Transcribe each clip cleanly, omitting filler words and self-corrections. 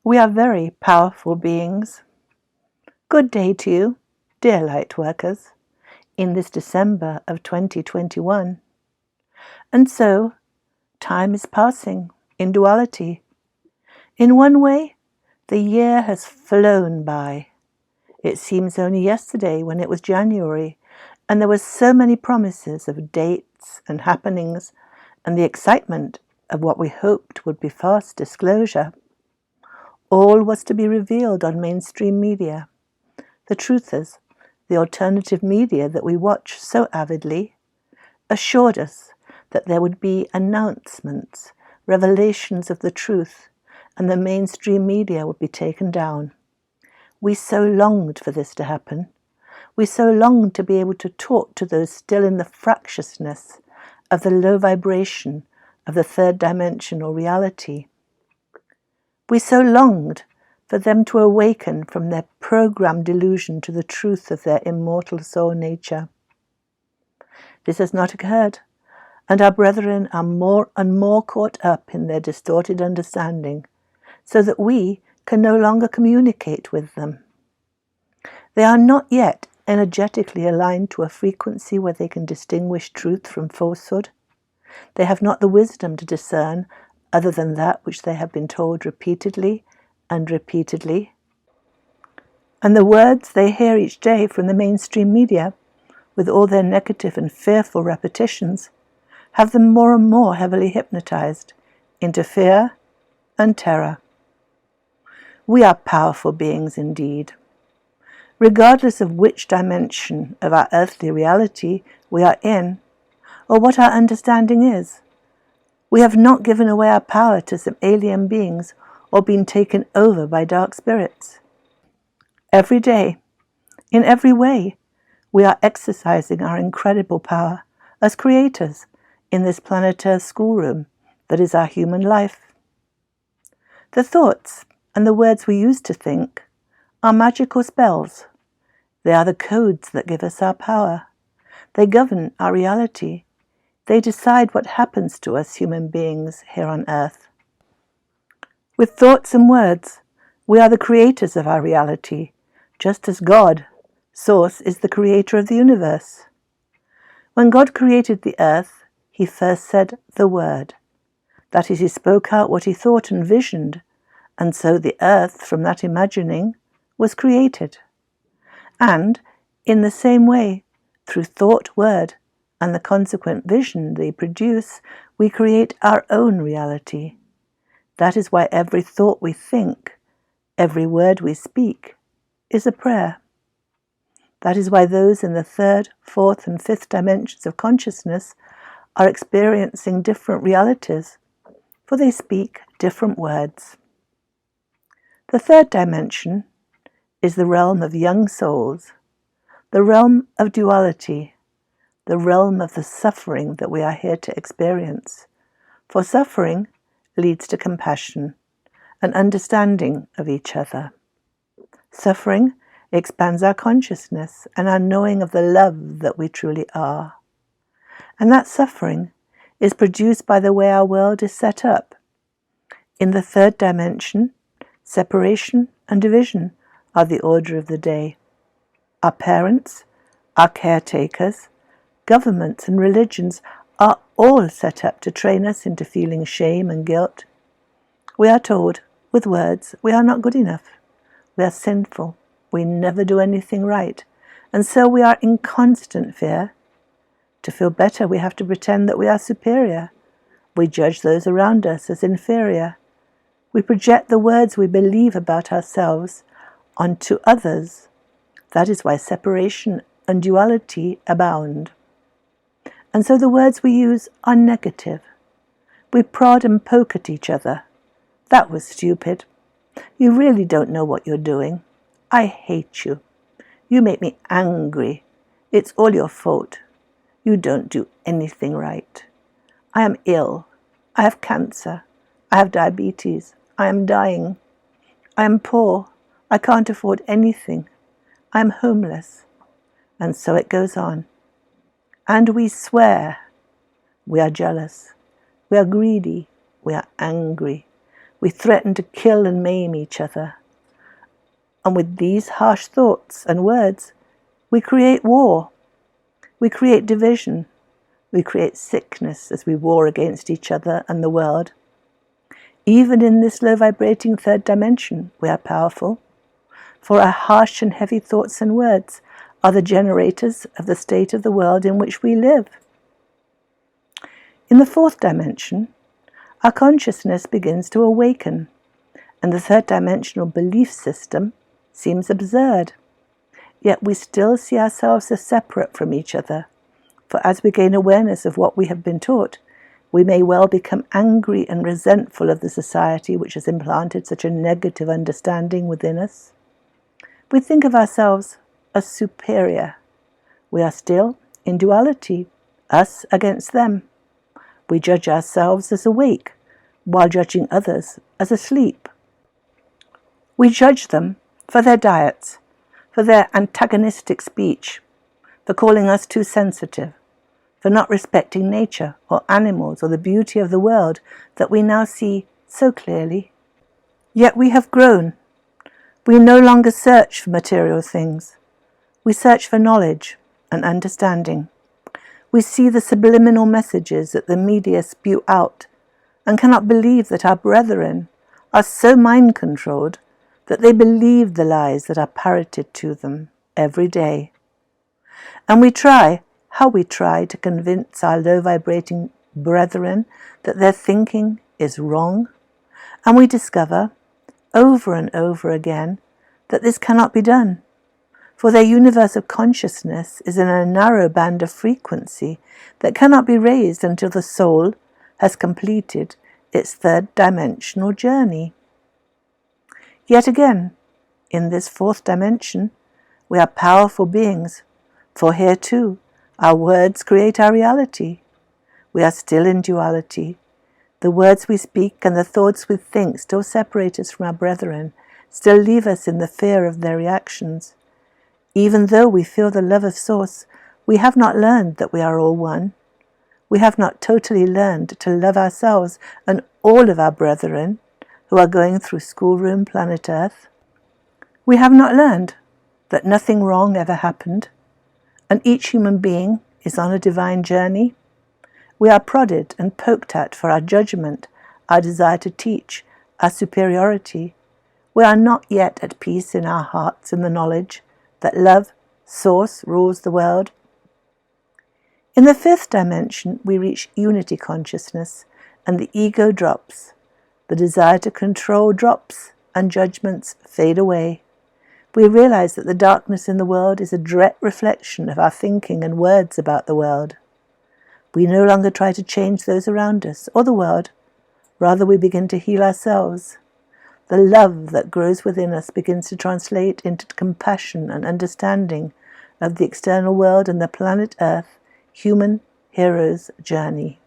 We are very powerful beings. Good day to you, dear Lightworkers, in this December of 2021. And so, time is passing in duality. In one way, the year has flown by. It seems only yesterday when it was January, and there were so many promises of dates and happenings, and the excitement of what we hoped would be fast disclosure. All was to be revealed on mainstream media. The truth is, the alternative media that we watch so avidly assured us that there would be announcements, revelations of the truth, and the mainstream media would be taken down. We so longed for this to happen. We so longed to be able to talk to those still in the fractiousness of the low vibration of the third dimensional reality. We so longed for them to awaken from their programmed delusion to the truth of their immortal soul nature. This has not occurred, and our brethren are more and more caught up in their distorted understanding, so that we can no longer communicate with them. They are not yet energetically aligned to a frequency where they can distinguish truth from falsehood. They have not the wisdom to discern other than that which they have been told repeatedly and repeatedly. And the words they hear each day from the mainstream media, with all their negative and fearful repetitions, have them more and more heavily hypnotized into fear and terror. We are powerful beings indeed. Regardless of which dimension of our earthly reality we are in, or what our understanding is, we have not given away our power to some alien beings or been taken over by dark spirits. Every day, in every way, we are exercising our incredible power as creators in this planet Earth schoolroom that is our human life. The thoughts and the words we use to think are magical spells. They are the codes that give us our power. They govern our reality. They decide what happens to us human beings here on Earth. With thoughts and words, we are the creators of our reality, just as God, Source, is the creator of the universe. When God created the earth, he first said the word. That is, he spoke out what he thought and visioned, and so the earth, from that imagining, was created. And, in the same way, through thought, word, and the consequent vision they produce, we create our own reality. That is why every thought we think, every word we speak, is a prayer. That is why those in the third, fourth, and fifth dimensions of consciousness are experiencing different realities, for they speak different words. The third dimension is the realm of young souls, the realm of duality, the realm of the suffering that we are here to experience. For suffering leads to compassion and understanding of each other. Suffering expands our consciousness and our knowing of the love that we truly are. And that suffering is produced by the way our world is set up. In the third dimension, separation and division are the order of the day. Our parents, our caretakers, governments and religions are all set up to train us into feeling shame and guilt. We are told, with words, we are not good enough. We are sinful. We never do anything right. And so we are in constant fear. To feel better, we have to pretend that we are superior. We judge those around us as inferior. We project the words we believe about ourselves onto others. That is why separation and duality abound. And so the words we use are negative. We prod and poke at each other. That was stupid. You really don't know what you're doing. I hate you. You make me angry. It's all your fault. You don't do anything right. I am ill. I have cancer. I have diabetes. I am dying. I am poor. I can't afford anything. I am homeless. And so it goes on. And we swear. We are jealous. We are greedy. We are angry. We threaten to kill and maim each other. And with these harsh thoughts and words, we create war. We create division. We create sickness as we war against each other and the world. Even in this low-vibrating third dimension, we are powerful, for our harsh and heavy thoughts and words are the generators of the state of the world in which we live. In the fourth dimension, our consciousness begins to awaken, and the third dimensional belief system seems absurd. Yet we still see ourselves as separate from each other, for as we gain awareness of what we have been taught, we may well become angry and resentful of the society which has implanted such a negative understanding within us. We think of ourselves as superior. We are still in duality, us against them. We judge ourselves as awake, while judging others as asleep. We judge them for their diets, for their antagonistic speech, for calling us too sensitive, for not respecting nature or animals or the beauty of the world that we now see so clearly. Yet we have grown. We no longer search for material things. We search for knowledge and understanding. We see the subliminal messages that the media spew out and cannot believe that our brethren are so mind-controlled that they believe the lies that are parroted to them every day. And we try to convince our low-vibrating brethren that their thinking is wrong, and we discover over and over again that this cannot be done, for their universe of consciousness is in a narrow band of frequency that cannot be raised until the soul has completed its third dimensional journey. Yet again, in this fourth dimension, we are powerful beings, for here too, our words create our reality. We are still in duality. The words we speak and the thoughts we think still separate us from our brethren, still leave us in the fear of their reactions. Even though we feel the love of Source, we have not learned that we are all one. We have not totally learned to love ourselves and all of our brethren who are going through schoolroom planet Earth. We have not learned that nothing wrong ever happened, and each human being is on a divine journey. We are prodded and poked at for our judgment, our desire to teach, our superiority. We are not yet at peace in our hearts in the knowledge that love, Source, rules the world. In the fifth dimension, we reach unity consciousness, and the ego drops. The desire to control drops, and judgments fade away. We realize that the darkness in the world is a direct reflection of our thinking and words about the world. We no longer try to change those around us or the world. Rather, we begin to heal ourselves. The love that grows within us begins to translate into compassion and understanding of the external world and the planet Earth human hero's journey.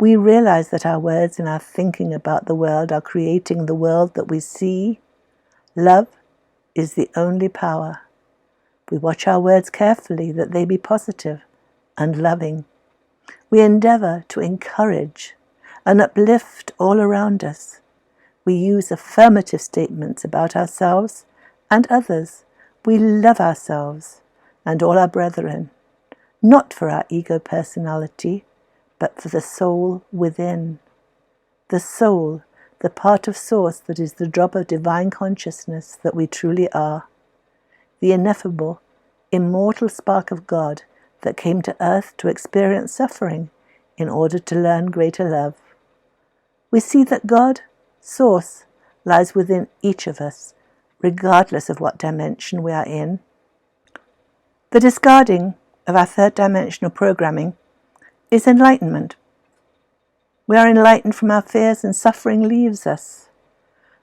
We realize that our words and our thinking about the world are creating the world that we see. Love is the only power. We watch our words carefully that they be positive and loving. We endeavor to encourage and uplift all around us. We use affirmative statements about ourselves and others. We love ourselves and all our brethren, not for our ego personality, but for the soul within. The soul, the part of Source that is the drop of divine consciousness that we truly are. The ineffable, immortal spark of God that came to earth to experience suffering in order to learn greater love. We see that God, Source, lies within each of us, regardless of what dimension we are in. The discarding of our third dimensional programming is enlightenment. We are enlightened from our fears and suffering leaves us.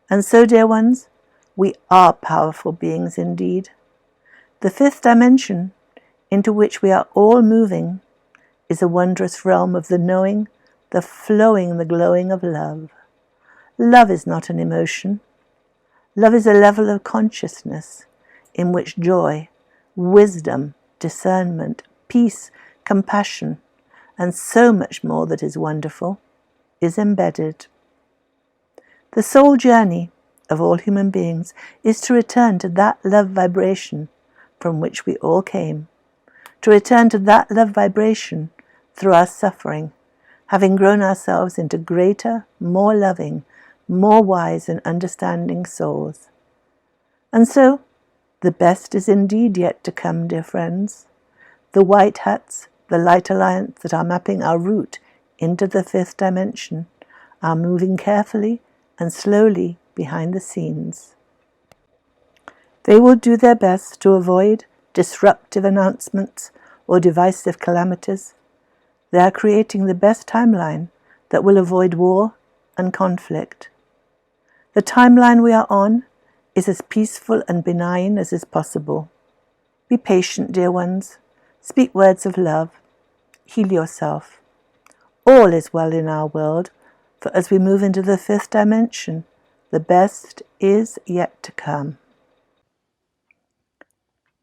And so, dear ones, we are powerful beings indeed. The fifth dimension, into which we are all moving, is a wondrous realm of the knowing, the flowing, the glowing of love. Love is not an emotion. Love is a level of consciousness in which joy, wisdom, discernment, peace, compassion, and so much more that is wonderful is embedded. The soul journey of all human beings is to return to that love vibration from which we all came, to return to that love vibration through our suffering, having grown ourselves into greater, more loving, more wise and understanding souls. And so, the best is indeed yet to come, dear friends. The white hats, the light alliance that are mapping our route into the fifth dimension, are moving carefully and slowly behind the scenes. They will do their best to avoid disruptive announcements or divisive calamities. They are creating the best timeline that will avoid war and conflict. The timeline we are on is as peaceful and benign as is possible. Be patient, dear ones. Speak words of love. Heal yourself. All is well in our world, for as we move into the fifth dimension, the best is yet to come.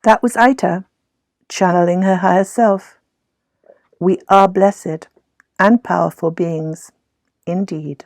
That was Aita, channeling her higher self. We are blessed and powerful beings, indeed.